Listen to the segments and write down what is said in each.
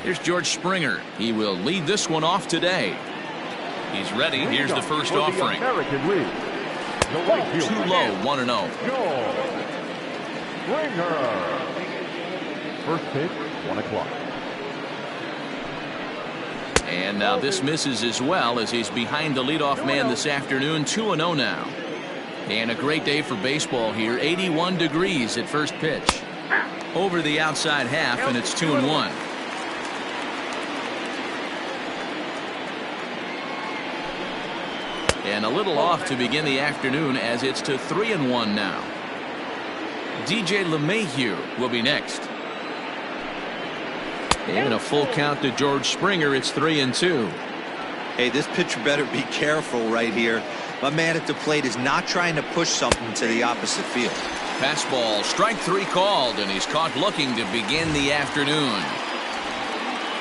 Here's George Springer. He will lead this one off today. He's ready. Here's the first offering. Too low, 1-0. Springer. First pitch, 1 o'clock. And now this misses as well as he's behind the leadoff man this afternoon. 2-0 now. And a great day for baseball here. 81 degrees at first pitch. Over the outside half, and it's 2-1. And a little off to begin the afternoon as it's to 3-1 now. DJ LeMahieu will be next. And a full count to George Springer. It's 3-2. Hey, this pitcher better be careful right here. My man at the plate is not trying to push something to the opposite field. Fastball, strike 3 called, and he's caught looking to begin the afternoon.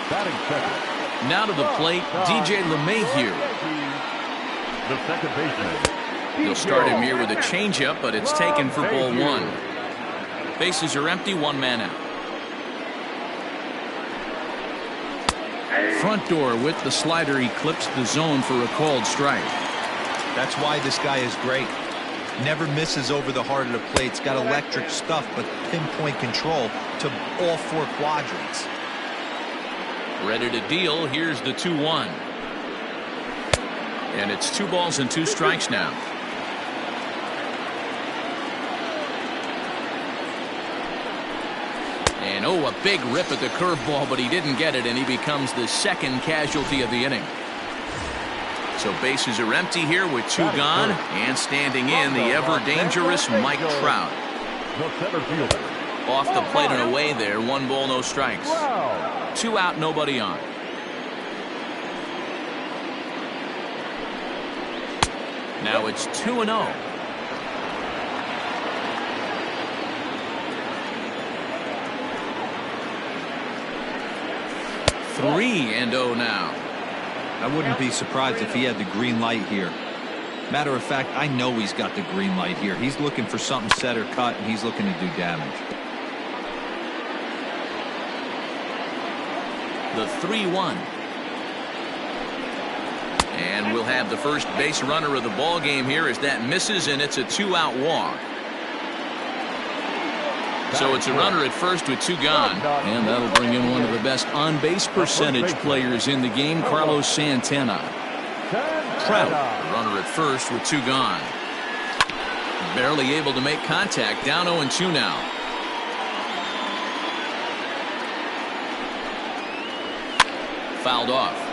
Batting second. Now to the plate, DJ LeMahieu. The second baseman. He'll start him here with a changeup, but it's taken for ball 1. Bases are empty, 1 man out. Front door with the slider, he clips the zone for a called strike. That's why this guy is great. Never misses over the heart of the plate. It's got electric stuff, but pinpoint control to all 4 quadrants. Ready to deal. Here's the 2-1. And it's 2 balls and 2 strikes now. And oh, a big rip at the curveball, but he didn't get it, and he becomes the second casualty of the inning. So bases are empty here with 2 gone, and standing in the ever-dangerous Mike Trout. Off the plate and away there, 1 ball, no strikes. 2 out, nobody on. Now it's 2-0. Three and 0 now. I wouldn't be surprised if he had the green light here. Matter of fact, I know he's got the green light here. He's looking for something set or cut, and he's looking to do damage. The 3-1. And we'll have the first base runner of the ball game here as that misses, and it's a 2-out walk. So it's a runner at first with 2 gone. And that'll bring in one of the best on-base percentage players in the game, Carlos Santana. Trout, runner at first with 2 gone. Barely able to make contact, down 0-2 now. Fouled off.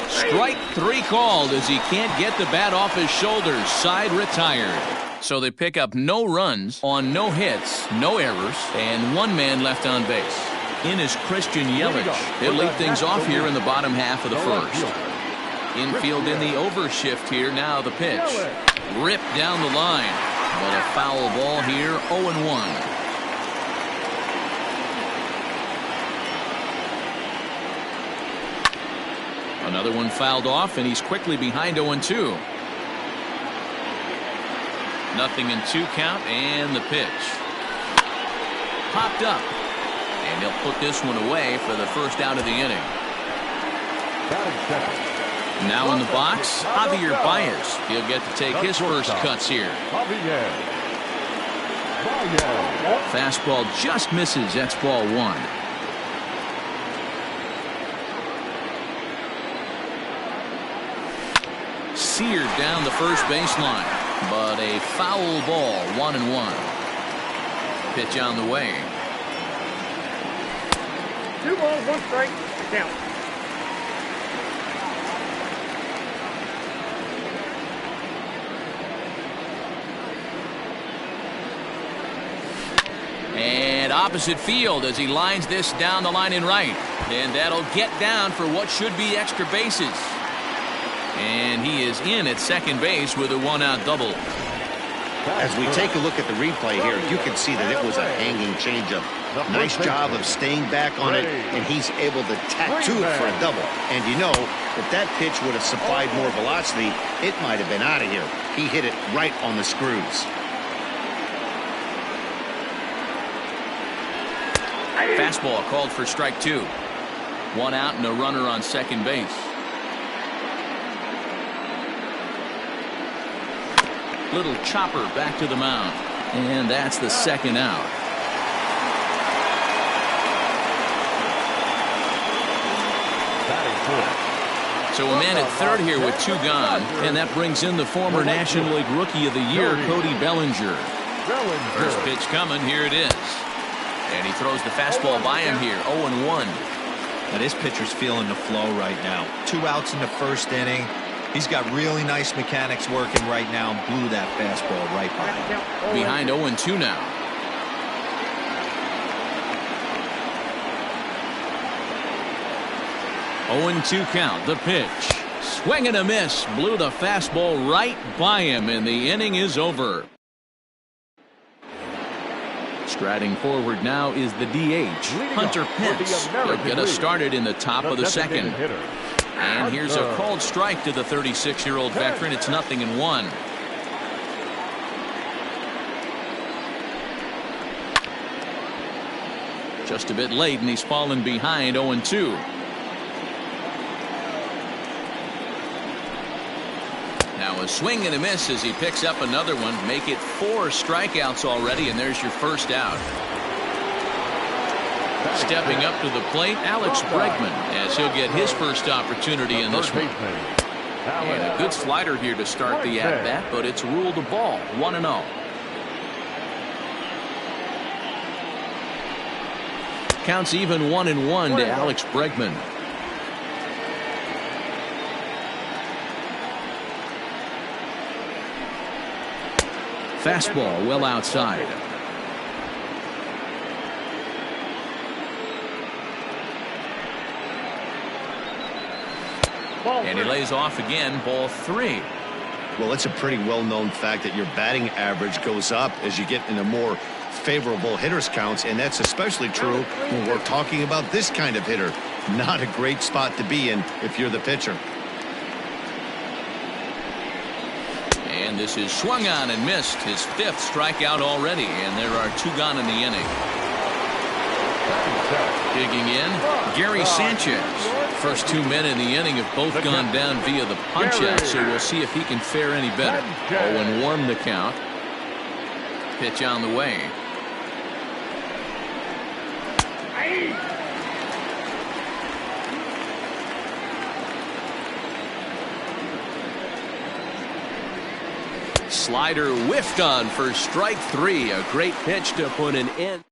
Strike 3 called as he can't get the bat off his shoulders. Side retired. So they pick up no runs on no hits, no errors, and 1 man left on base. In is Christian Yelich. He'll lead things off here in the bottom half of the first. Infield in the overshift here. Now the pitch. Ripped down the line. But a foul ball here, 0-1. Another one fouled off, and he's quickly behind 0-2. Nothing in 2 count, and the pitch. Popped up. And he'll put this one away for the first out of the inning. Now in the box, Javier Baez. He'll get to take his first cuts here. Fastball just misses. That's ball 1. Seared down the first baseline, but a foul ball, 1-1. Pitch on the way. 2 balls, 1 strike, count. And opposite field as he lines this down the line in right. And that'll get down for what should be extra bases. And he is in at second base with a 1-out double. As we take a look at the replay here, you can see that it was a hanging changeup. Nice job of staying back on it, and he's able to tattoo it for a double. And you know, if that pitch would have supplied more velocity, it might have been out of here. He hit it right on the screws. Fastball called for strike 2. 1 out and a runner on second base. Little chopper back to the mound. And that's the second out. So a man at third here with 2 gone. And that brings in the former National League Rookie of the Year, Cody Bellinger. First pitch coming. Here it is. And he throws the fastball by him here. 0-1. Now this pitcher's feeling the flow right now. 2 outs in the first inning. He's got really nice mechanics working right now and blew that fastball right by him. Behind 0-2 now. Oh, 0-2 count. The pitch. Swing and a miss. Blew the fastball right by him, and the inning is over. Striding forward now is the DH, Hunter Pence. He'll get us started in the top of the second. And here's a called strike to the 36-year-old veteran. It's 0-1. Just a bit late, and he's fallen behind 0-2. Now a swing and a miss as he picks up another one. Make it 4 strikeouts already, and there's your first out. Stepping up to the plate, Alex Bregman, as he'll get his first opportunity in this one. And a good slider here to start the at-bat, but it's ruled a ball. 1-0. Counts even 1-1 to Alex Bregman. Fastball well outside. And he lays off again. Ball 3. Well, it's a pretty well-known fact that your batting average goes up as you get into more favorable hitters counts, and that's especially true when we're talking about this kind of hitter. Not a great spot to be in if you're the pitcher. And this is swung on and missed. His 5th strikeout already, and there are 2 gone in the inning. Digging in, Gary Sanchez. First 2 men in the inning have both gone down via the punch-out, so we'll see if he can fare any better. 0-1 the count. Pitch on the way. Slider whiffed on for strike 3. A great pitch to put an end.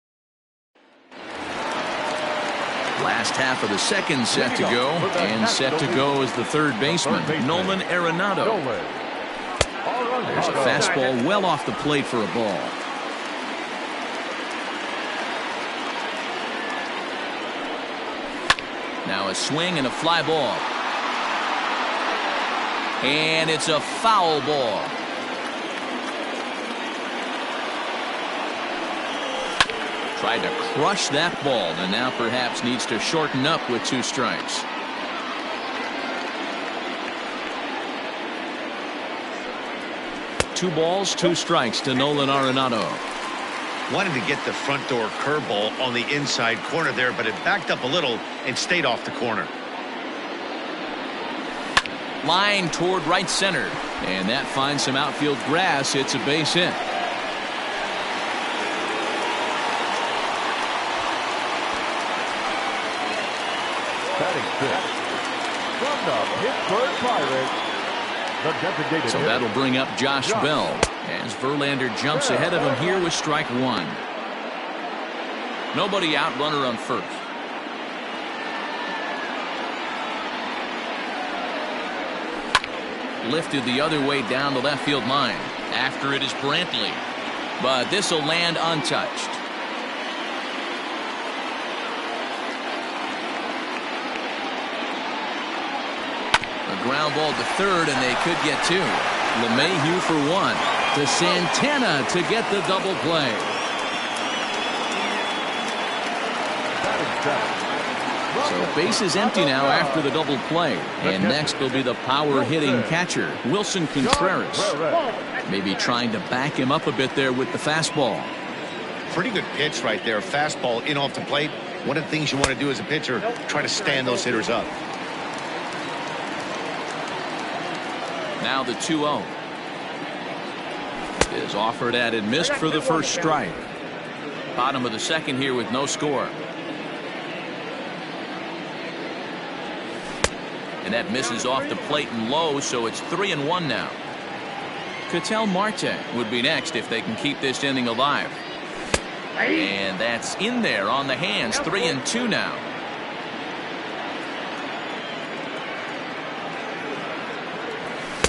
Last half of the second set to go, and set to go is the third baseman, Nolan Arenado. There's a fastball well off the plate for a ball. Now a swing and a fly ball. And it's a foul ball. Tried to crush that ball, and now perhaps needs to shorten up with 2 strikes. Two balls, 2 strikes to Nolan Arenado. Wanted to get the front door curveball on the inside corner there, but it backed up a little and stayed off the corner. Line toward right center, and that finds some outfield grass. It's a base hit. From the Pittsburgh Pirates, the designated So that'll bring up Josh Bell as Verlander jumps ahead of him here with strike 1. Nobody out, runner on first. Lifted the other way down the left field line. After it is Brantley, but this will land untouched. Ground ball to third, and they could get 2. LeMahieu for 1. To Santana to get the double play. So base is empty now after the double play. And next will be the power hitting catcher, Wilson Contreras. Maybe trying to back him up a bit there with the fastball. Pretty good pitch right there. Fastball in off the plate. One of the things you want to do as a pitcher, try to stand those hitters up. Now the 2-0 is offered at and missed for the first strike. Bottom of the second here with no score. And that misses off the plate and low, so it's 3-1 now. Ketel Marte would be next if they can keep this inning alive. And that's in there on the hands. 3-2 now.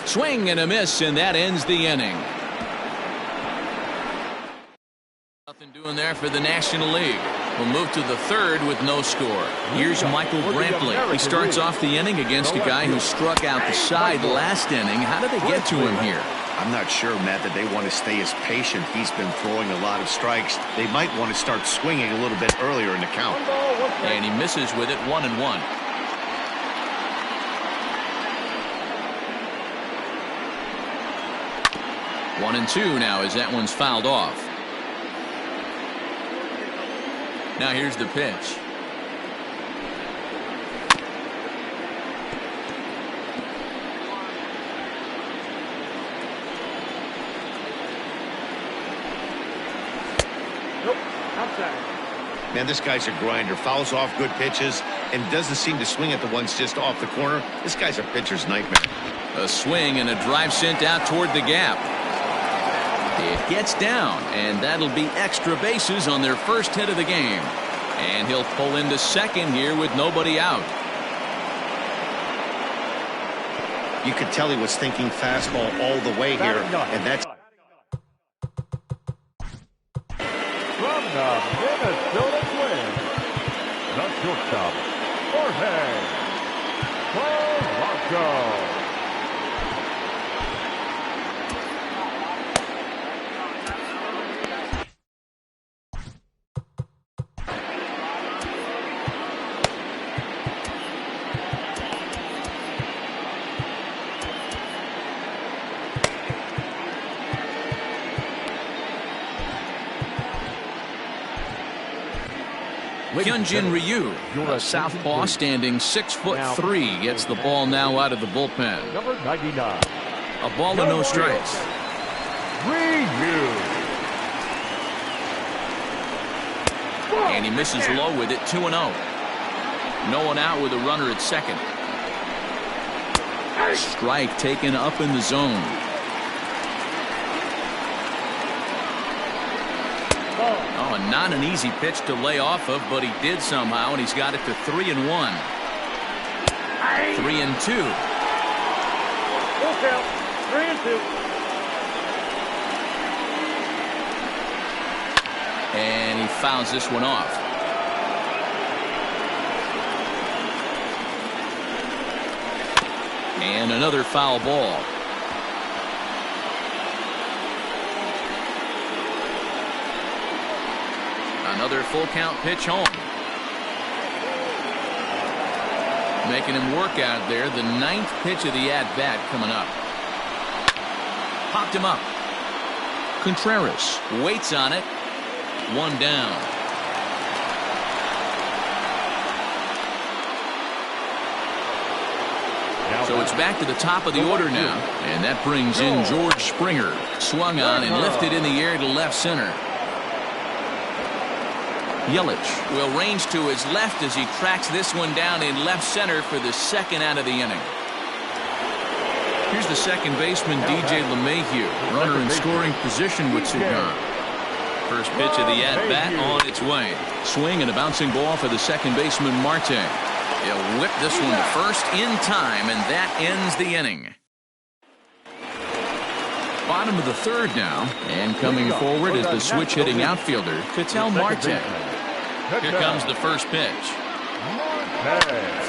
Swing and a miss, and that ends the inning. Nothing doing there for the National League. We'll move to the third with no score. Here's Michael Brantley. He starts off the inning against a guy who struck out the side last inning. How did they get to him here? I'm not sure, Matt, that they want to stay as patient. He's been throwing a lot of strikes. They might want to start swinging a little bit earlier in the count. And he misses with it. 1-1. One and two now as that one's fouled off. Now here's the pitch. Nope, outside. Man, this guy's a grinder. Fouls off good pitches and doesn't seem to swing at the ones just off the corner. This guy's a pitcher's nightmare. A swing and a drive sent out toward the gap. It gets down, and that'll be extra bases on their first hit of the game. And he'll pull into second here with nobody out. You could tell he was thinking fastball all the way here, and that's... From the Minnesota Twins, the shortstop, Jorge Polanco. Hyunjin Ryu, a southpaw standing 6'3", gets the ball now out of the bullpen. Number 99. A ball and no strikes. Ryu. And he misses low with it. 2-0. No one out with a runner at second. Strike taken up in the zone. Oh, and not an easy pitch to lay off of, but he did somehow, and he's got it to 3-1. 3-2. Full count. 3-2. And he fouls this one off. And another foul ball. Another full count pitch home. Making him work out there. The 9th pitch of the at-bat coming up. Popped him up. Contreras waits on it. One down. So it's back to the top of the order now. And that brings in George Springer. Swung on and lifted in the air to left center. Yelich will range to his left as he tracks this one down in left center for the second out of the inning. Here's the second baseman, DJ LeMahieu. Runner in scoring position with Cigar. First pitch of the at-bat on its way. Swing and a bouncing ball for the second baseman, Marte. He'll whip this one to first in time, and that ends the inning. Bottom of the third now, and coming forward is the switch-hitting outfielder, Ketel Marte. Here comes the first pitch.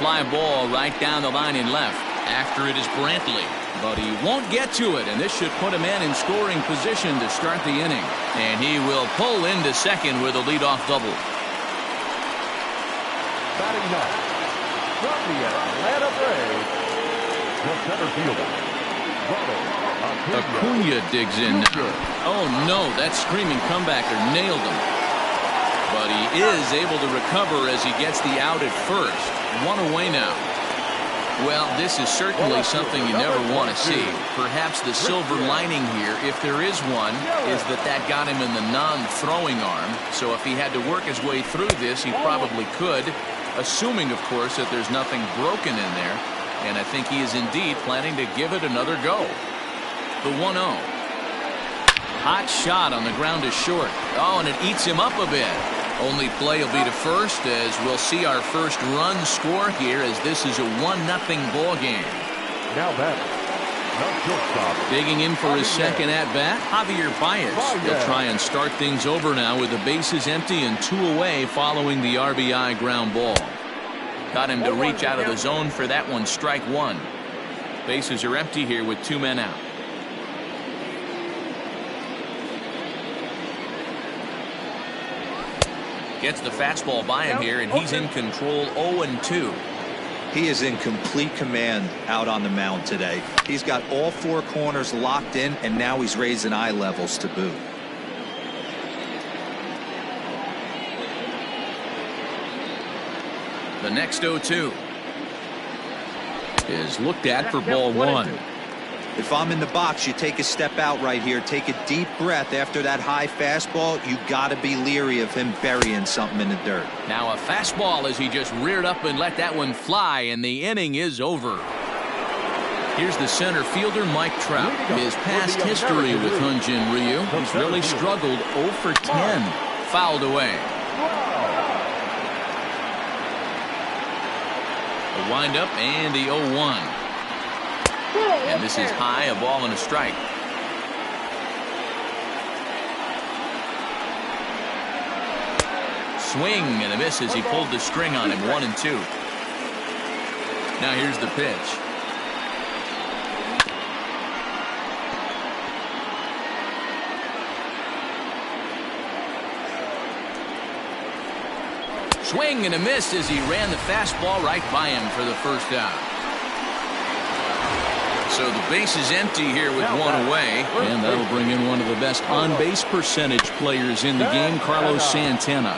Fly ball right down the line in left. After it is Brantley, but he won't get to it, and this should put a man in scoring position to start the inning. And he will pull into second with a leadoff double. Batting ninth, from the Atlanta Braves, the center fielder, Ronald Acuna digs in now. Oh no, that screaming comebacker nailed him. But he is able to recover as he gets the out at first. One away now. Well, this is certainly something you never want to see. Perhaps the silver lining here, if there is one, is that got him in the non-throwing arm. So if he had to work his way through this, he probably could, assuming, of course, that there's nothing broken in there. And I think he is indeed planning to give it another go. The 1-0. Hot shot on the ground is short. Oh, and it eats him up a bit. Only play will be to first, as we'll see our first run score here, as this is a 1-0 ball game. Now batting, the shortstop. Digging in for his second at-bat, Javier Baez. He'll try and start things over now with the bases empty and 2 away following the RBI ground ball. Got him to reach out of the zone for that one, strike one. Bases are empty here with 2 men out. Gets the fastball by him here, and he's in control. 0-2. He is in complete command out on the mound today. He's got all 4 corners locked in, and now he's raising eye levels to boot. The next 0-2 is looked at for ball 1. If I'm in the box, you take a step out right here. Take a deep breath after that high fastball. You got to be leery of him burying something in the dirt. Now a fastball as he just reared up and let that one fly, and the inning is over. Here's the center fielder, Mike Trout. His past history with Hyun-Jin Ryu. He's really struggled. 0 for 10. Fouled away. The windup and the 0-1. And this is high, a ball and a strike. Swing and a miss as he pulled the string on him. 1-2. Now here's the pitch. Swing and a miss as he ran the fastball right by him for the first out. So the base is empty here with 1 away, and that'll bring in one of the best on-base percentage players in the game, Carlos Santana.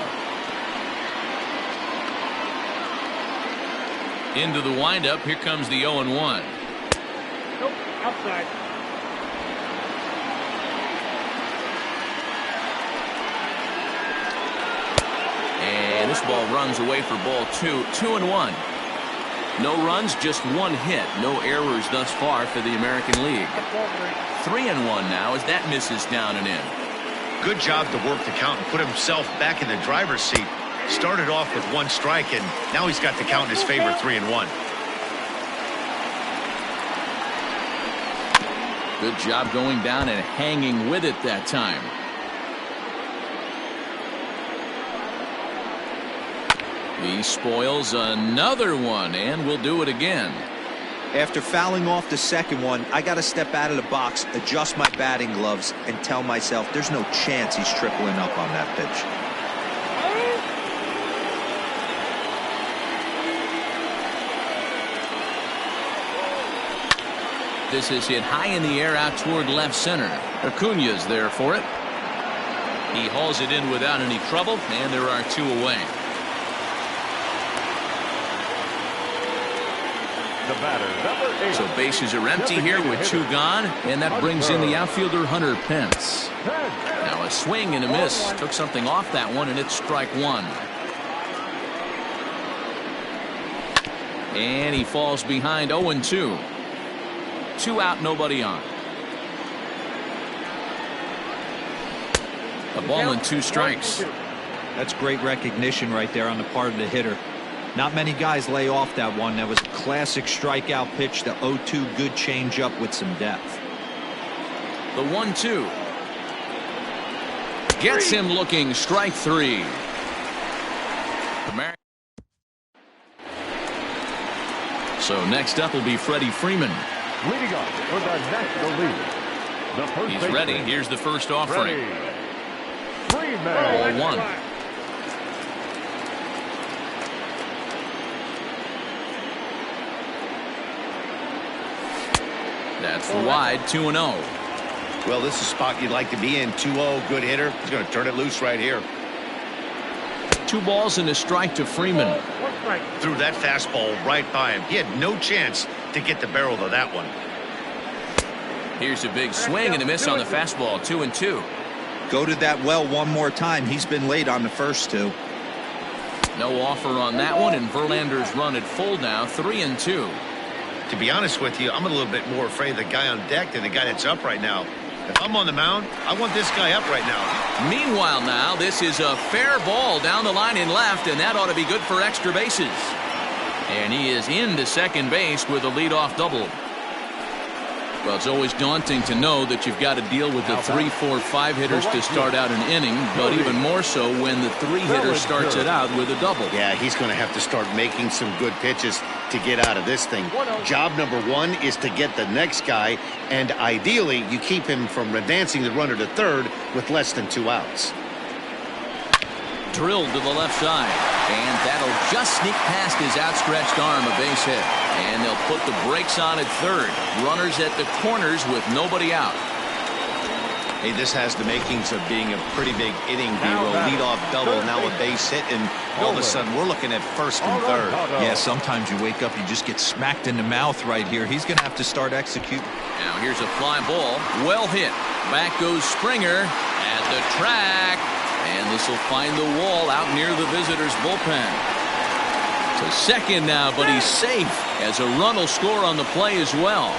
Into the windup, here comes the 0-1. Nope, outside. And this ball runs away for ball 2. 2-1. No runs, just 1 hit. No errors thus far for the American League. 3-1 now as that misses down and in. Good job to work the count and put himself back in the driver's seat. Started off with 1 strike, and now he's got the count in his favor, 3-1. Good job going down and hanging with it that time. He spoils another one, and will do it again. After fouling off the second one, I got to step out of the box, adjust my batting gloves, and tell myself there's no chance he's tripling up on that pitch. This is hit high in the air out toward left center. Acuña's there for it. He hauls it in without any trouble, and there are 2 away. The batter, number 8. So bases are empty here with 2 gone, and that brings in the outfielder Hunter Pence. Now a swing and a miss. Took something off that one, and it's strike 1. And he falls behind 0-2. 2 out, nobody on. A ball and 2 strikes. That's great recognition right there on the part of the hitter. Not many guys lay off that one. That was a classic strikeout pitch. The 0-2 good changeup with some depth. The 1-2 gets him looking. Strike 3. So next up will be Freddie Freeman. Leading up for the National League. The first He's ready. Here's the first offering. Freeman. Ball 1. That's wide. 2-0. Well, this is a spot you'd like to be in. 2-0, good hitter. He's going to turn it loose right here. 2 balls and a strike to Freeman. One strike. Threw that fastball right by him. He had no chance to get the barrel of that one. Here's a big swing and a miss on the fastball. 2-2. Go to that well one more time. He's been late on the first 2. No offer on that one, and Verlander's run at full now. 3-2. To be honest with you, I'm a little bit more afraid of the guy on deck than the guy that's up right now. If I'm on the mound, I want this guy up right now. Meanwhile now, this is a fair ball down the line in left, and that ought to be good for extra bases. And he is into second base with a leadoff double. Well, it's always daunting to know that you've got to deal with the 3, 4, 5 hitters to start out an inning, but even more so when the 3-hitter starts it out with a double. Yeah, he's going to have to start making some good pitches to get out of this thing. Job number 1 is to get the next guy, and ideally you keep him from advancing the runner to third with less than 2 outs. Drilled to the left side, and that'll just sneak past his outstretched arm, a base hit. And they'll put the brakes on at third. Runners at the corners with nobody out. Hey, this has the makings of being a pretty big inning. B-roll leadoff double, now a base hit, and all of a sudden we're looking at first and third. Yeah, sometimes you wake up, you just get smacked in the mouth right here. He's going to have to start executing. Now here's a fly ball, well hit. Back goes Springer at the track, and this will find the wall out near the visitors' bullpen. To second now, but he's safe as a run will score on the play as well.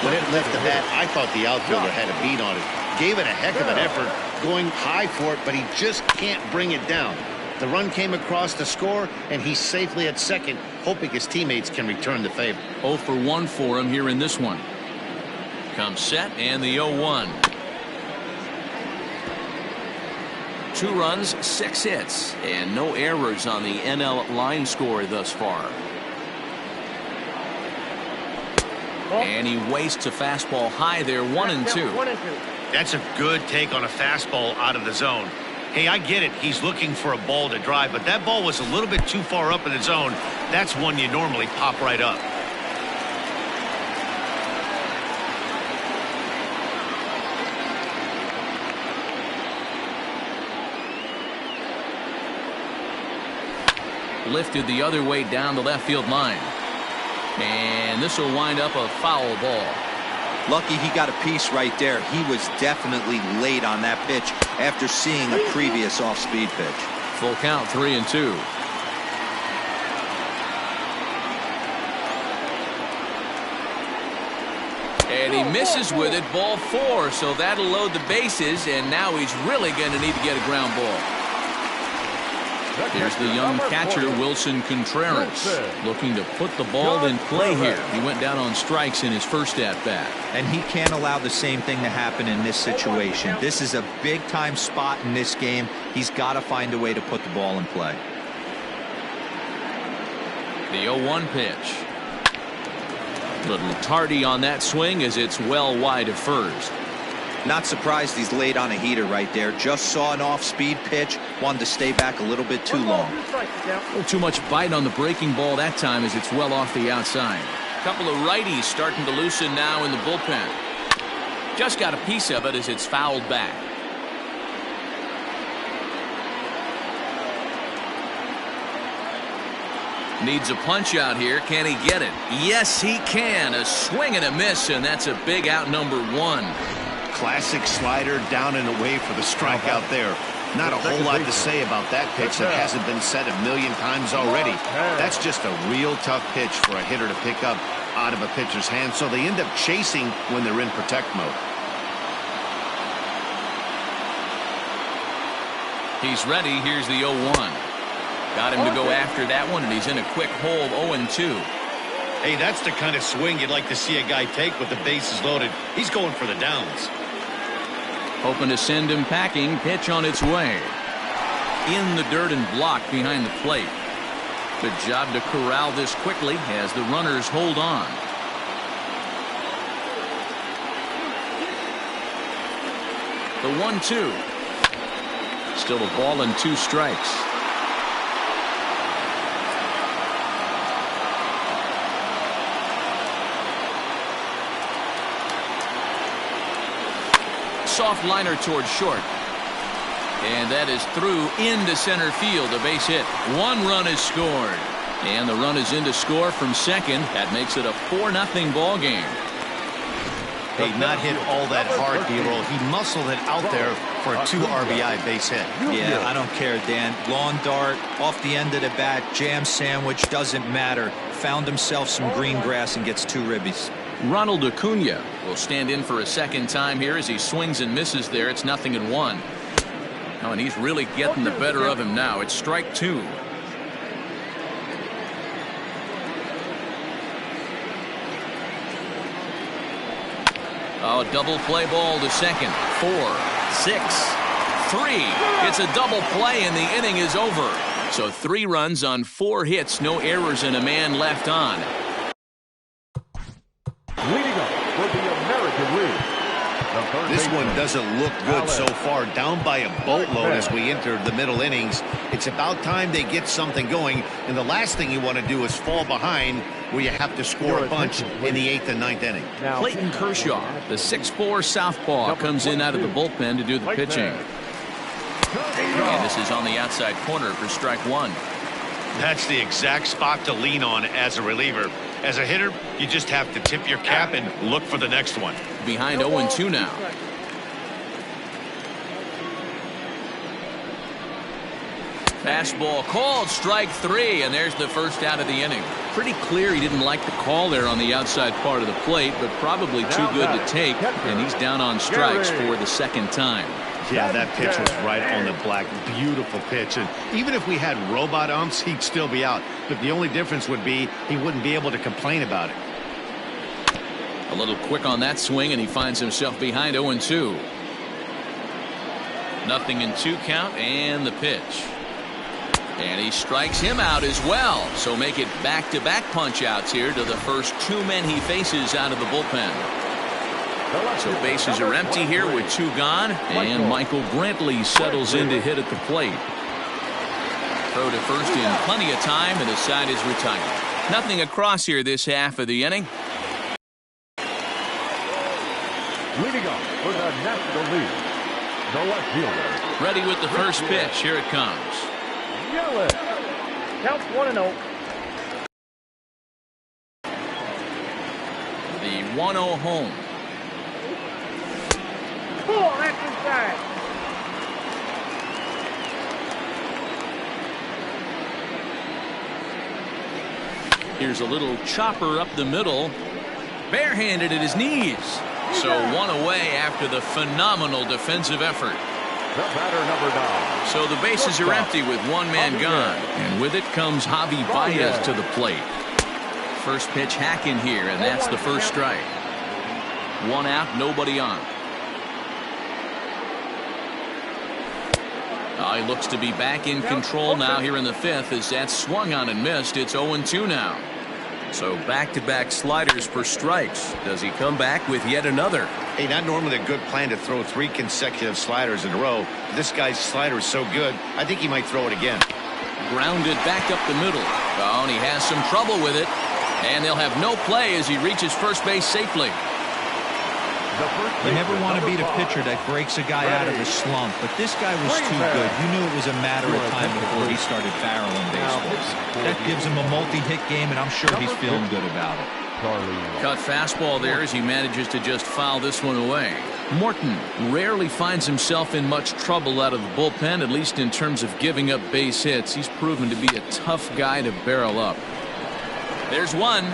When it left the bat, I thought the outfielder had a beat on it. Gave it a heck of an effort, going high for it, but he just can't bring it down. The run came across to score, and he's safely at second, hoping his teammates can return the favor. 0 for 1 for him here in this one. Comes set, and the 0-1. 2 runs, 6 hits, and no errors on the NL line score thus far. And he wastes a fastball high there, 1-2. That's a good take on a fastball out of the zone. Hey, I get it. He's looking for a ball to drive, but that ball was a little bit too far up in the zone. That's one you normally pop right up. Lifted the other way down the left field line. And this will wind up a foul ball. Lucky he got a piece right there. He was definitely late on that pitch after seeing a previous off-speed pitch. Full count, 3-2. And he misses with it, ball 4, so that'll load the bases, and now he's really going to need to get a ground ball. Here's the young catcher, Wilson Contreras, looking to put the ball in play here. He went down on strikes in his first at-bat. And he can't allow the same thing to happen in this situation. This is a big-time spot in this game. He's got to find a way to put the ball in play. The 0-1 pitch. Little tardy on that swing as it's well wide of first. Not surprised he's late on a heater right there. Just saw an off-speed pitch. Wanted to stay back a little bit too long. A little too much bite on the breaking ball that time as it's well off the outside. A couple of righties starting to loosen now in the bullpen. Just got a piece of it as it's fouled back. Needs a punch out here. Can he get it? Yes, he can. A swing and a miss, and that's a big out, number 1. Classic slider down and away for the strikeout there. Not a whole lot to say about that pitch that hasn't been said a million times already. That's just a real tough pitch for a hitter to pick up out of a pitcher's hand, so they end up chasing when they're in protect mode. He's ready. Here's the 0-1. Got him to go after that one, and he's in a quick hold, 0-2. Hey, that's the kind of swing you'd like to see a guy take with the bases loaded. He's going for the downs. Hoping to send him packing. Pitch on its way. In the dirt and blocked behind the plate. Good job to corral this quickly as the runners hold on. The 1-2. Still a ball and 2 strikes. Soft liner towards short. And that is through into center field, a base hit. 1 run is scored. And the run is in to score from second. That makes it a 4-0 ball game. Hey, not hit all that hard, D-roll. He muscled it out there for a 2 RBI base hit. Yeah, I don't care, Dan. Lawn dart, off the end of the bat, jam sandwich, doesn't matter. Found himself some green grass and gets 2 ribbies. Ronald Acuna will stand in for a second time here as he swings and misses there. It's 0-1. Oh, and he's really getting the better of him now. It's strike 2. Oh, double play ball to second. 4, 6, 3. It's a double play and the inning is over. So 3 runs on 4 hits, no errors and a man left on. Leading up for the American League. This one doesn't look good so far. Down by a boatload as we enter the middle innings. It's about time they get something going. And the last thing you want to do is fall behind where you have to score a bunch in the 8th and 9th inning. Clayton Kershaw, the 6'4" southpaw, comes in out of the bullpen to do the pitching. And this is on the outside corner for strike 1. That's the exact spot to lean on as a reliever. As a hitter, you just have to tip your cap and look for the next one. Behind 0-2 now. Fastball called, strike 3, and there's the first out of the inning. Pretty clear he didn't like the call there on the outside part of the plate, but probably too good to take, and he's down on strikes for the second time. Yeah, that pitch was right on the black. Beautiful pitch. And even if we had robot umps, he'd still be out. But the only difference would be he wouldn't be able to complain about it. A little quick on that swing, and he finds himself behind 0-2. 0-2 count, and the pitch. And he strikes him out as well. So make it back-to-back punch-outs here to the first 2 men he faces out of the bullpen. So bases are empty here with 2 gone, and Michael Brantley settles in to hit at the plate. Throw to first in plenty of time, and the side is retired. Nothing across here this half of the inning. Leading up for the National League, the left fielder. Ready with the first pitch. Here it comes. Yelich. Counts 1-0. The 1-0 home. Pull, that's inside. Here's a little chopper up the middle. Barehanded at his knees. So 1 away after the phenomenal defensive effort. The batter, number 9. So the bases are empty with 1 man gone. And with it comes Javi Baez to the plate. First pitch hack in here, and that's the first strike. 1 out, nobody on. He looks to be back in control now here in the 5th as that's swung on and missed. It's 0-2 now. So back-to-back sliders for strikes. Does he come back with yet another? Hey, not normally a good plan to throw 3 consecutive sliders in a row. This guy's slider is so good, I think he might throw it again. Grounded back up the middle. Oh, and he has some trouble with it. And they'll have no play as he reaches first base safely. You never want to beat a pitcher that breaks a guy out of a slump, but this guy was too good. You knew it was a matter of time before he started barreling baseballs. That gives him a multi-hit game, and I'm sure he's feeling good about it. Cut fastball there as he manages to just foul this one away. Morton rarely finds himself in much trouble out of the bullpen, at least in terms of giving up base hits. He's proven to be a tough guy to barrel up. There's one.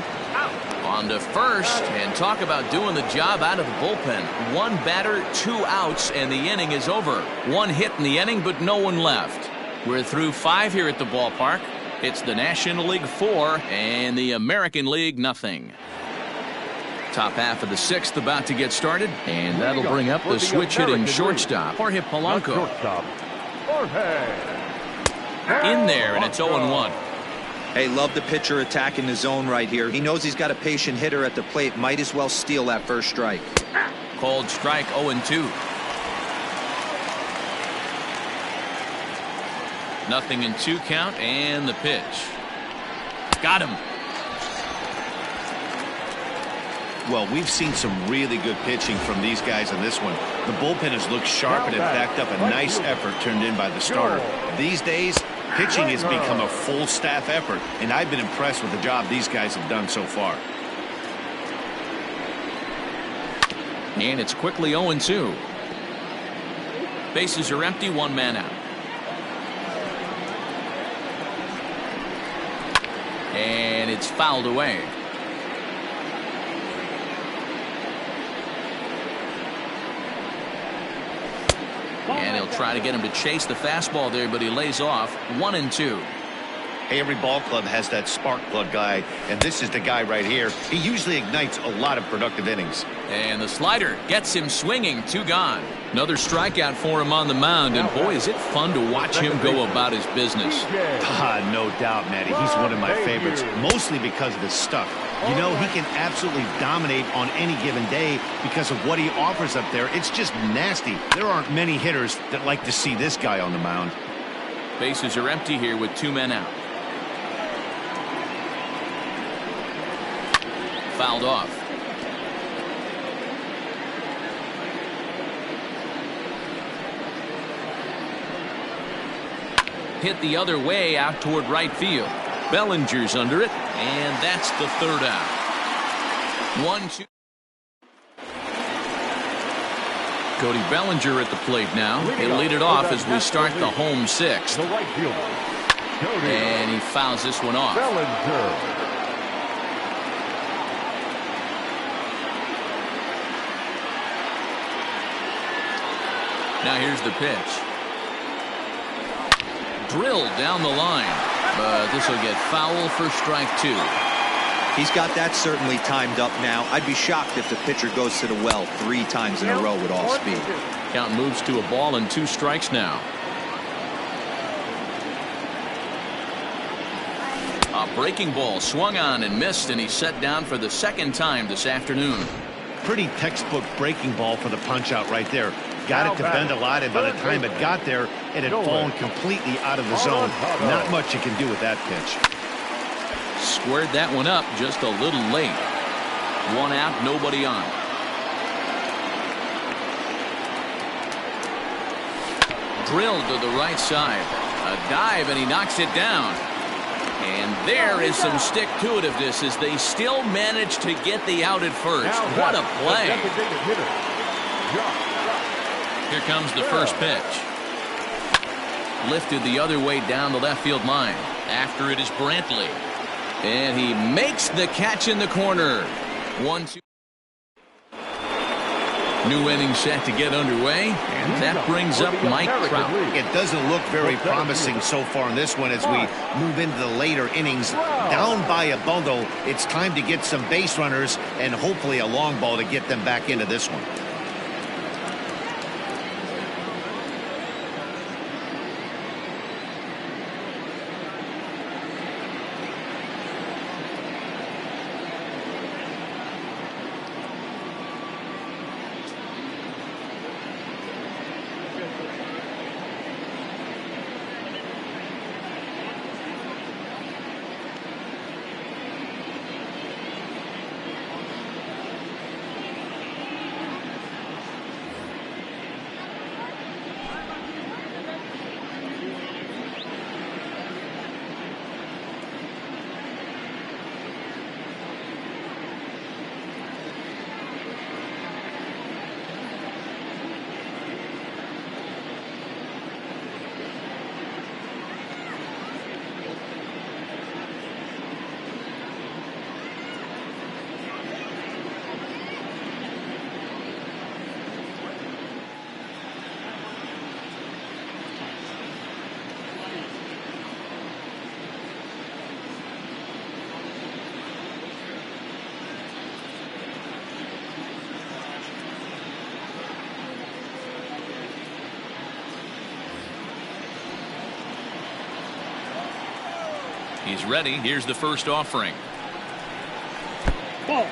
On to first, and talk about doing the job out of the bullpen. 1 batter, 2 outs, and the inning is over. 1 hit in the inning, but no one left. We're through 5 here at the ballpark. It's the National League 4 and the American League nothing. Top half of the 6th about to get started, and that'll bring up the switch-hitting shortstop, Jorge Polanco. In there, and it's 0-1. Hey, love the pitcher attacking the zone right here. He knows he's got a patient hitter at the plate. Might as well steal that first strike. Called strike 0-2. 0-2 count, and the pitch. Got him. Well, we've seen some really good pitching from these guys in this one. The bullpen has looked sharp and it backed up a nice effort turned in by the starter. These days, pitching has become a full staff effort, and I've been impressed with the job these guys have done so far. And it's quickly 0-2. Bases are empty, one man out. And it's fouled away. And he'll try to get him to chase the fastball there, but he lays off. 1-2. Hey, every ball club has that spark plug guy, and this is the guy right here. He usually ignites a lot of productive innings. And the slider gets him swinging. 2 gone. Another strikeout for him on the mound, and boy, is it fun to watch him go about his business. No doubt, Matty. He's one of my favorites, mostly because of his stuff. You know, he can absolutely dominate on any given day because of what he offers up there. It's just nasty. There aren't many hitters that like to see this guy on the mound. Bases are empty here with 2 men out. Fouled off. Hit the other way out toward right field. Bellinger's under it, and that's the 3rd out. 1-2. Cody Bellinger at the plate now. He'll lead it off as we start the home 6th. The right fielder. And he fouls this one off. Bellinger. Now here's the pitch. Drilled down the line, but this will get foul for strike 2. He's got that certainly timed up now. I'd be shocked if the pitcher goes to the well 3 times in a row with off speed. Count moves to a ball and 2 strikes now. A breaking ball swung on and missed, and he's set down for the 2nd time this afternoon. Pretty textbook breaking ball for the punch out right there. Got it to bend a lot, and by the time it got there, it had fallen completely out of the zone. Not much you can do with that pitch. Squared that one up just a little late. 1 out, nobody on. Drilled to the right side. A dive, and he knocks it down. And there is some stick-to-itiveness as they still manage to get the out at first. What a play. Here comes the first pitch. Lifted the other way down the left field line. After it is Brantley. And he makes the catch in the corner. 1-2. New inning set to get underway, and that brings up Mike Trout. It doesn't look very promising so far in this one as we move into the later innings. Down by a bundle, it's time to get some base runners and hopefully a long ball to get them back into this one. He's ready. Here's the first offering. Ball.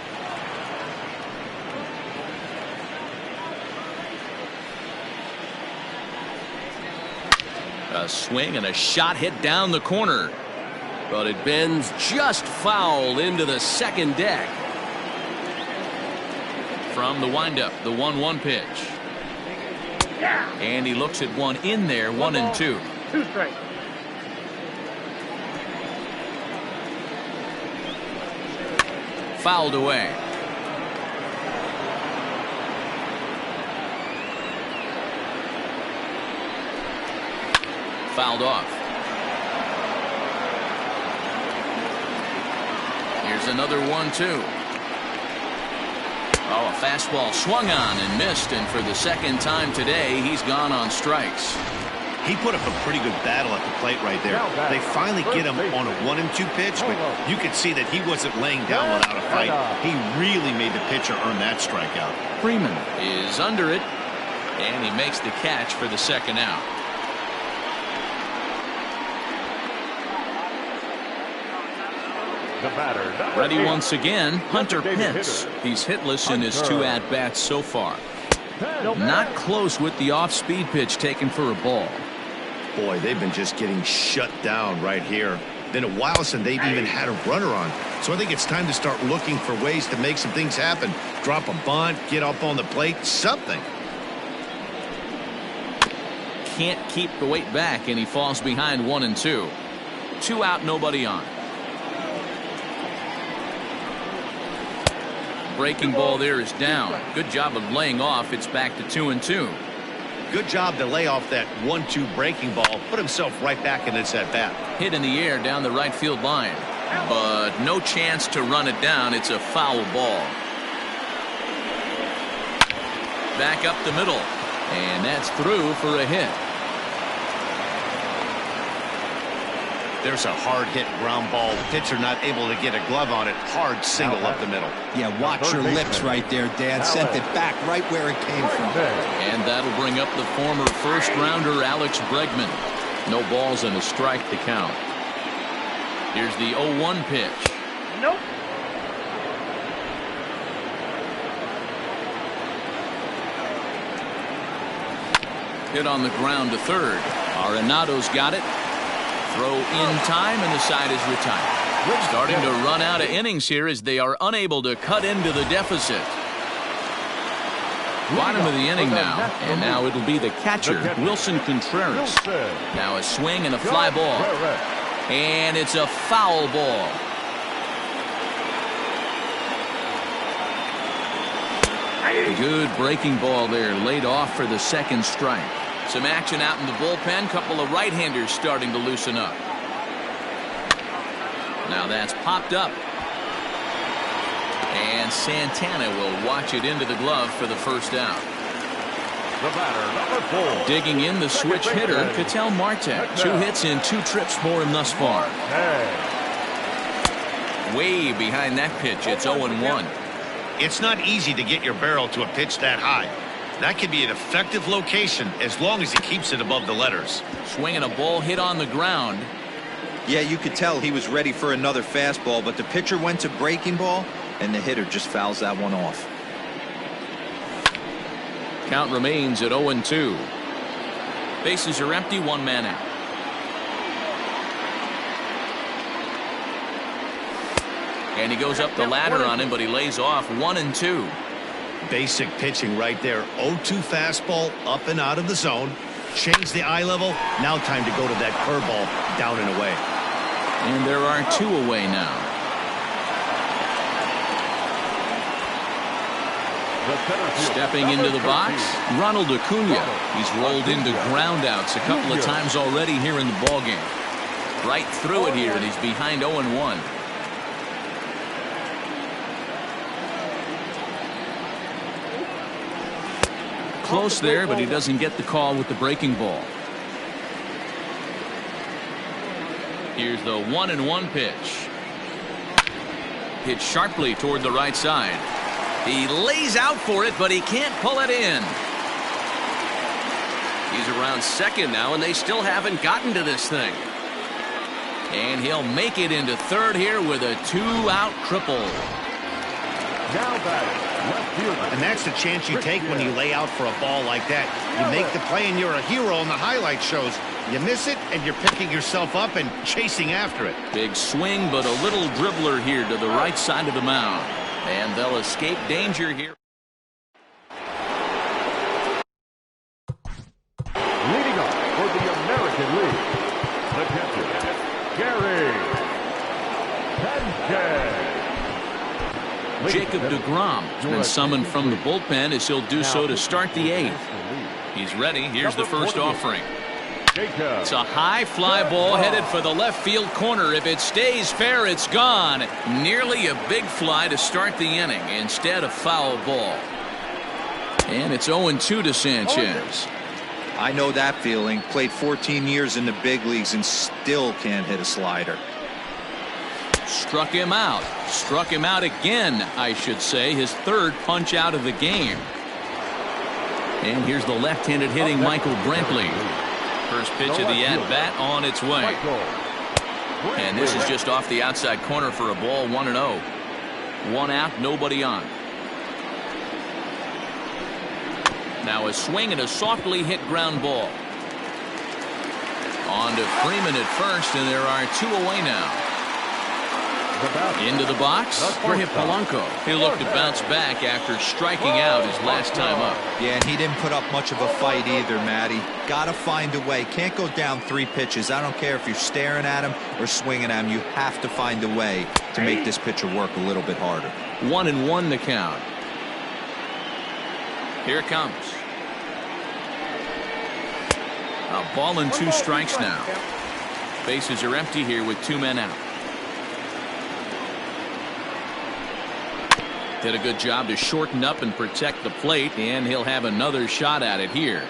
A swing and a shot hit down the corner. But it bends just foul into the second deck. From the windup, the 1-1 pitch. And he looks at one in there, 1-2. 2 strikes. Fouled away. Fouled off. Here's another 1-2. Oh, a fastball swung on and missed, and for the second time today, he's gone on strikes. He put up a pretty good battle at the plate right there. They finally get him on a 1-2 pitch, but you could see that he wasn't laying down without a fight. He really made the pitcher earn that strikeout. Freeman is under it, and he makes the catch for the second out. The batter, Ready once again, Hunter Pence. He's hitless in his 2 at-bats so far. Not close with the off-speed pitch taken for a ball. Boy, they've been just getting shut down right here. Been a while since they've even had a runner on. So I think it's time to start looking for ways to make some things happen. Drop a bunt, get up on the plate, something. Can't keep the weight back, and he falls behind 1-2. 2 out, nobody on. Breaking ball there is down. Good job of laying off. It's back to 2-2. Good job to lay off that 1-2 breaking ball. Put himself right back in this at-bat. Hit in the air down the right field line. But no chance to run it down. It's a foul ball. Back up the middle. And that's through for a hit. There's a hard hit ground ball. Pitcher not able to get a glove on it. Hard single up the middle. Yeah, watch your lips right there, Dad. Sent it back right where it came from. And that'll bring up the former first-rounder Alex Bregman. No balls and a strike to count. Here's the 0-1 pitch. Nope. Hit on the ground to third. Arenado's got it. Throw in time, and the side is retired. Starting to run out of innings here as they are unable to cut into the deficit. Bottom of the inning now, and now it'll be the catcher, Wilson Contreras. Now a swing and a fly ball. And it's a foul ball. Good breaking ball there, laid off for the second strike. Some action out in the bullpen. Couple of right-handers starting to loosen up. Now that's popped up. And Santana will watch it into the glove for the first out. The batter, number 4. Digging in the switch hitter, Ketel Marte. 2 hits in 2 trips for him thus far. Way behind that pitch. It's 0-1. It's not easy to get your barrel to a pitch that high. That could be an effective location as long as he keeps it above the letters. Swinging a ball hit on the ground. Yeah, you could tell he was ready for another fastball, but the pitcher went to breaking ball, and the hitter just fouls that one off. Count remains at 0-2. Bases are empty, 1 man out. And he goes up the ladder on him, but he lays off 1-2. Basic pitching right there. 0-2 fastball up and out of the zone. Change the eye level. Now time to go to that curveball down and away. And there are 2 away now. Stepping into the box, Ronald Acuna. He's rolled into groundouts a couple of times already here in the ballgame. Right through it here, and he's behind 0-1. Close there, but he doesn't get the call with the breaking ball. Here's the 1-1 pitch. Hit sharply toward the right side. He lays out for it, but he can't pull it in. He's around second now, and they still haven't gotten to this thing. And he'll make it into third here with a 2-out triple. Now batting. And that's the chance you take when you lay out for a ball like that. You make the play and you're a hero in the highlight shows. You miss it and you're picking yourself up and chasing after it. Big swing, but a little dribbler here to the right side of the mound. And they'll escape danger here. Jacob deGrom has been summoned from the bullpen as he'll do so to start the 8th. He's ready. Here's the first offering. It's a high fly ball headed for the left field corner. If it stays fair, it's gone. Nearly a big fly to start the inning. Instead, a foul ball. And it's 0-2 to Sanchez. I know that feeling. Played 14 years in the big leagues and still can't hit a slider. Struck him out. Struck him out again, I should say. His third punch out of the game. And here's the left-handed hitting Michael Brantley. First pitch of the at-bat on its way. And this is just off the outside corner for a ball, 1-0. 1 out, nobody on. Now a swing and a softly hit ground ball. On to Freeman at first, and there are 2 away now. Into the box, Jorge Polanco. He'll look to bounce back after striking out his last time up. Yeah, and he didn't put up much of a fight either, Matty. Gotta find a way. Can't go down 3 pitches. I don't care if you're staring at him or swinging at him. You have to find a way to make this pitcher work a little bit harder. 1-1 the count. Here it comes. A ball and 2 strikes now. Bases are empty here with 2 men out. Did a good job to shorten up and protect the plate, and he'll have another shot at it here.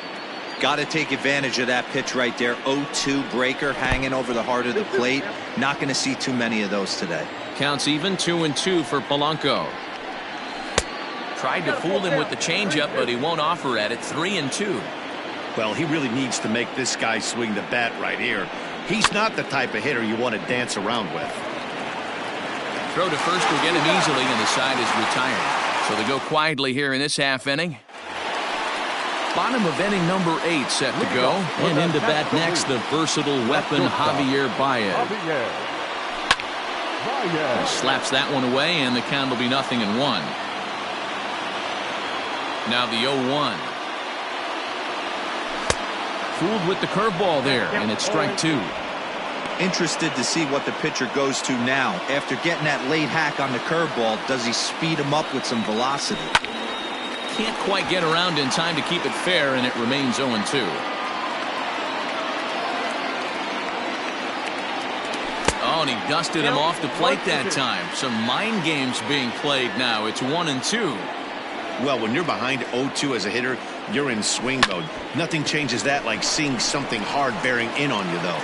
Got to take advantage of that pitch right there. 0-2 breaker hanging over the heart of the plate. Not going to see too many of those today. Counts even, 2-2 for Polanco. Tried to fool him with the changeup, but he won't offer at it. 3-2. Well, he really needs to make this guy swing the bat right here. He's not the type of hitter you want to dance around with. Throw to first will get him easily, and the side is retired. So they go quietly here in this half inning. Bottom of inning number 8 set to go. And into bat next, the versatile weapon Javier Baez. He slaps that one away, and the count will be 0-1. Now the 0-1. Fooled with the curveball there, and it's strike 2. Interested to see what the pitcher goes to now. After getting that late hack on the curveball, does he speed him up with some velocity? Can't quite get around in time to keep it fair, and it remains 0-2. Oh, and he dusted him off the plate that time. Some mind games being played now. It's 1-2. Well, when you're behind 0-2 as a hitter, you're in swing mode. Nothing changes that like seeing something hard bearing in on you, though.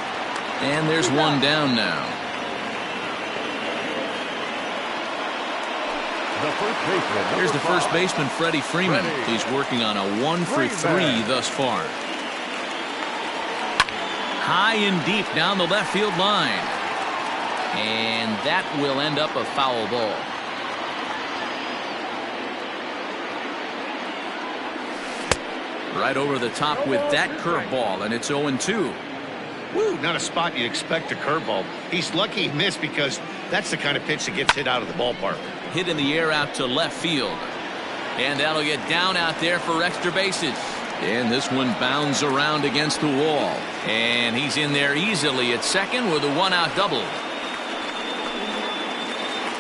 And there's 1 down now. Here's the first baseman, Freddie Freeman. He's working on a 1 for 3 thus far. High and deep down the left field line. And that will end up a foul ball. Right over the top with that curveball, and it's 0-2. Woo, not a spot you'd expect a curveball. He's lucky he missed because that's the kind of pitch that gets hit out of the ballpark. Hit in the air out to left field. And that'll get down out there for extra bases. And this one bounds around against the wall. And he's in there easily at second with a 1-out double.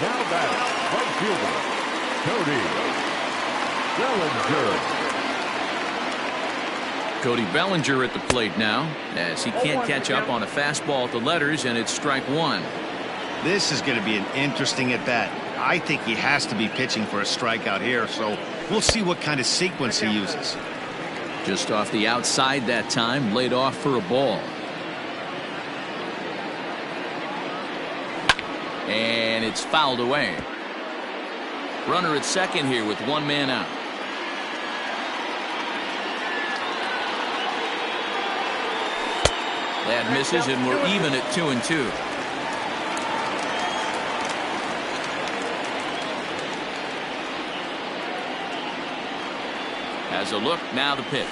Now batting, right fielder, Cody Bellinger. Cody Bellinger at the plate now, as he can't catch up on a fastball at the letters, and it's strike 1. This is going to be an interesting at-bat. I think he has to be pitching for a strikeout here, so we'll see what kind of sequence he uses. Just off the outside that time, laid off for a ball. And it's fouled away. Runner at second here with 1 man out. That misses, and we're even at 2-2. Has a look, now the pitch.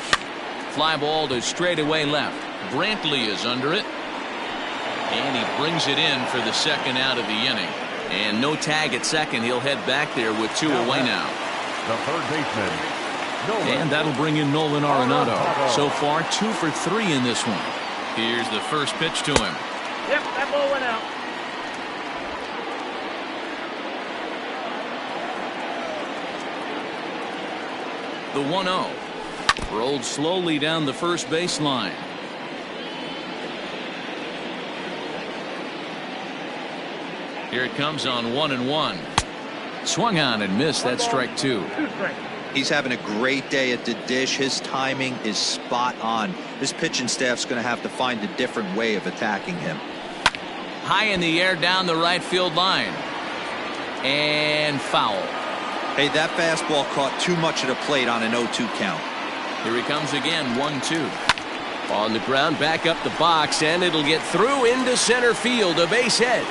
Fly ball to straightaway left. Brantley is under it. And he brings it in for the 2nd out of the inning. And no tag at second. He'll head back there with 2 away now. The third baseman. And that'll bring in Nolan Arenado. So far, 2 for 3 in this one. Here's the first pitch to him. Yep, that ball went out. The 1-0. Rolled slowly down the first baseline. Here it comes on 1-1. Swung on and missed. That strike 2. He's having a great day at the dish. His timing is spot on. This pitching staff's going to have to find a different way of attacking him. High in the air down the right field line. And foul. Hey, that fastball caught too much of the plate on an 0-2 count. Here he comes again, 1-2. On the ground, back up the box, and it'll get through into center field, a base hit.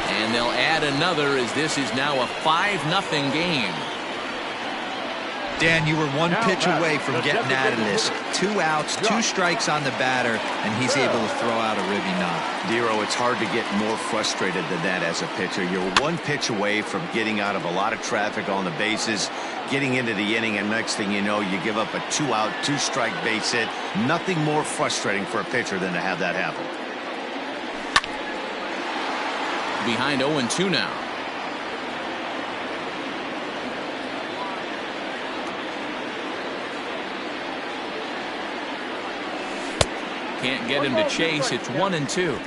And they'll add another as this is now a 5-0 game. Dan, you were one pitch away from getting out of this. 2 outs, 2 strikes on the batter, and he's able to throw out a ribby knock. Dero, it's hard to get more frustrated than that as a pitcher. You're 1 pitch away from getting out of a lot of traffic on the bases, getting into the inning, and next thing you know, you give up a 2-out, 2-strike base hit. Nothing more frustrating for a pitcher than to have that happen. Behind 0-2 now. Can't get him to chase. It's 1-2.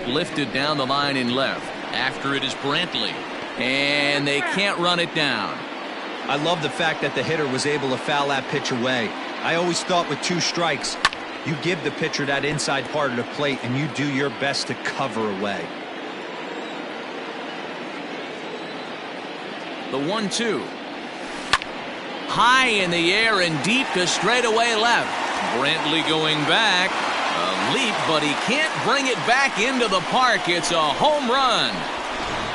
Lifted down the line in left. After it is Brantley. And they can't run it down. I love the fact that the hitter was able to foul that pitch away. I always thought with 2 strikes, you give the pitcher that inside part of the plate and you do your best to cover away. The 1-2. High in the air and deep to straightaway left. Brantley going back. A leap, but he can't bring it back into the park. It's a home run.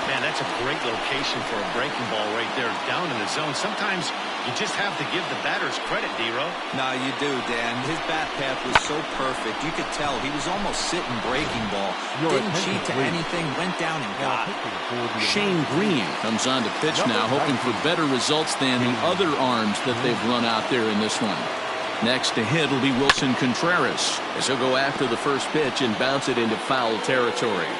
Man, that's a great location for a breaking ball right there down in the zone. Sometimes you just have to give the batters credit, Dero. No, you do, Dan. His bat path was so perfect. You could tell he was almost sitting breaking ball. Didn't cheat to anything, went down and got it. Shane Green comes on to pitch now, hoping for better results than the other arms that they've run out there in this one. Next to hit will be Wilson Contreras, as he'll go after the first pitch and bounce it into foul territory.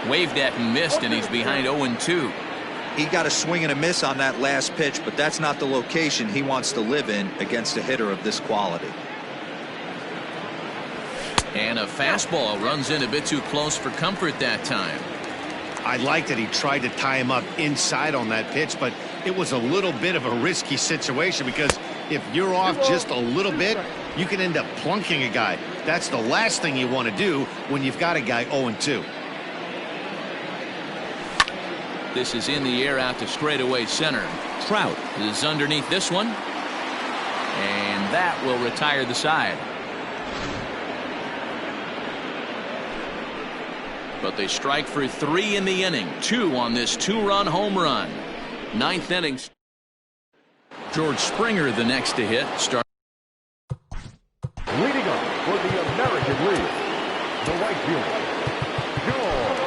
Waved at and missed, and he's behind 0-2. He got a swing and a miss on that last pitch, but that's not the location he wants to live in against a hitter of this quality. And a fastball runs in a bit too close for comfort that time. I like that he tried to tie him up inside on that pitch, but it was a little bit of a risky situation because if you're off just a little bit, you can end up plunking a guy. That's the last thing you want to do when you've got a guy 0-2. This is in the air out to straightaway center. Trout is underneath this one. And that will retire the side. But they strike for 3 in the inning. 2 on this 2-run home run. 9th inning. George Springer the next to hit. Leading up for the American League, the right fielder, George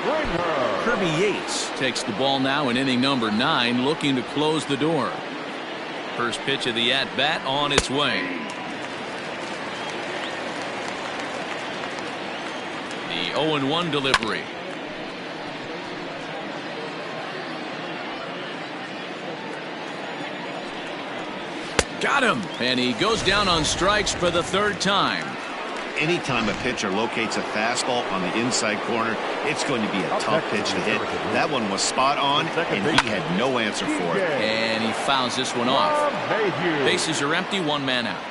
Springer. Kirby Yates takes the ball now in inning number 9, looking to close the door. First pitch of the at-bat on its way. The 0-1 delivery. Got him, and he goes down on strikes for the 3rd time. Anytime a pitcher locates a fastball on the inside corner, it's going to be a tough pitch to hit. That one was spot on, and he had no answer for it. And he fouls this one off. Bases are empty, 1 man out.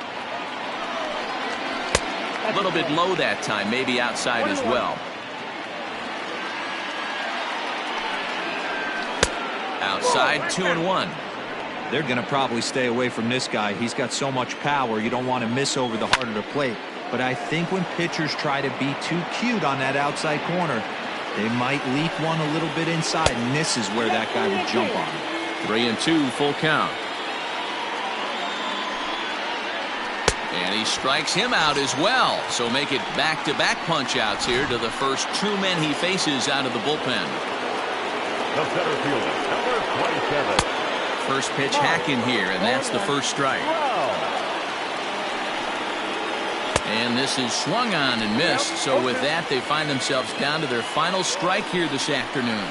A little bit low that time, maybe outside as well. Outside, 2-1. They're going to probably stay away from this guy. He's got so much power, you don't want to miss over the heart of the plate. But I think when pitchers try to be too cute on that outside corner, they might leak one a little bit inside, and this is where that guy would jump on. 3-2, full count. And he strikes him out as well. So make it back-to-back punch-outs here to the first 2 men he faces out of the bullpen. The center fielder, number 27. First pitch hack in here, and that's the first strike. And this is swung on and missed. So with that, they find themselves down to their final strike here this afternoon.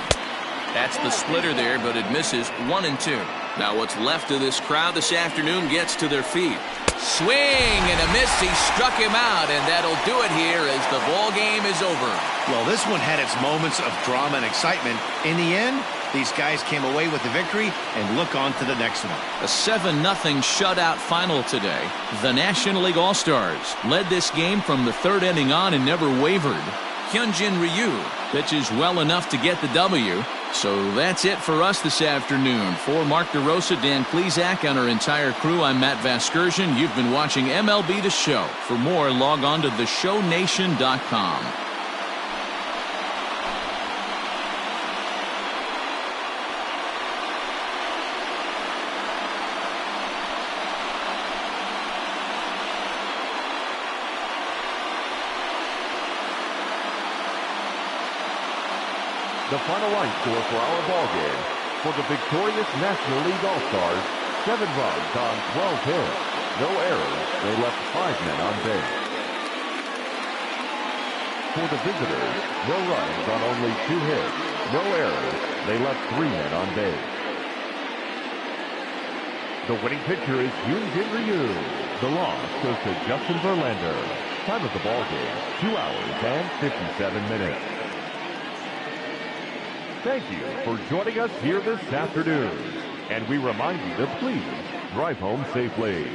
That's the splitter there, but it misses 1-2. Now what's left of this crowd this afternoon gets to their feet. Swing and a miss. He struck him out, and that'll do it here as the ball game is over. Well, this one had its moments of drama and excitement. In the end, these guys came away with the victory and look on to the next one. A 7-0 shutout final today. The National League All-Stars led this game from the third inning on and never wavered. Hyunjin Ryu pitches well enough to get the W. So that's it for us this afternoon. For Mark DeRosa, Dan Klezak, and our entire crew, I'm Matt Vasgersian. You've been watching MLB The Show. For more, log on to theshownation.com. The final line score for our ball game. For the victorious National League All-Stars, 7 runs on 12 hits. No errors. They left 5 men on base. For the visitors, no runs on only 2 hits. No errors. They left 3 men on base. The winning pitcher is Hyunjin Ryu. The loss goes to Justin Verlander. Time of the ball game, 2 hours and 57 minutes. Thank you for joining us here this afternoon. And we remind you to please drive home safely.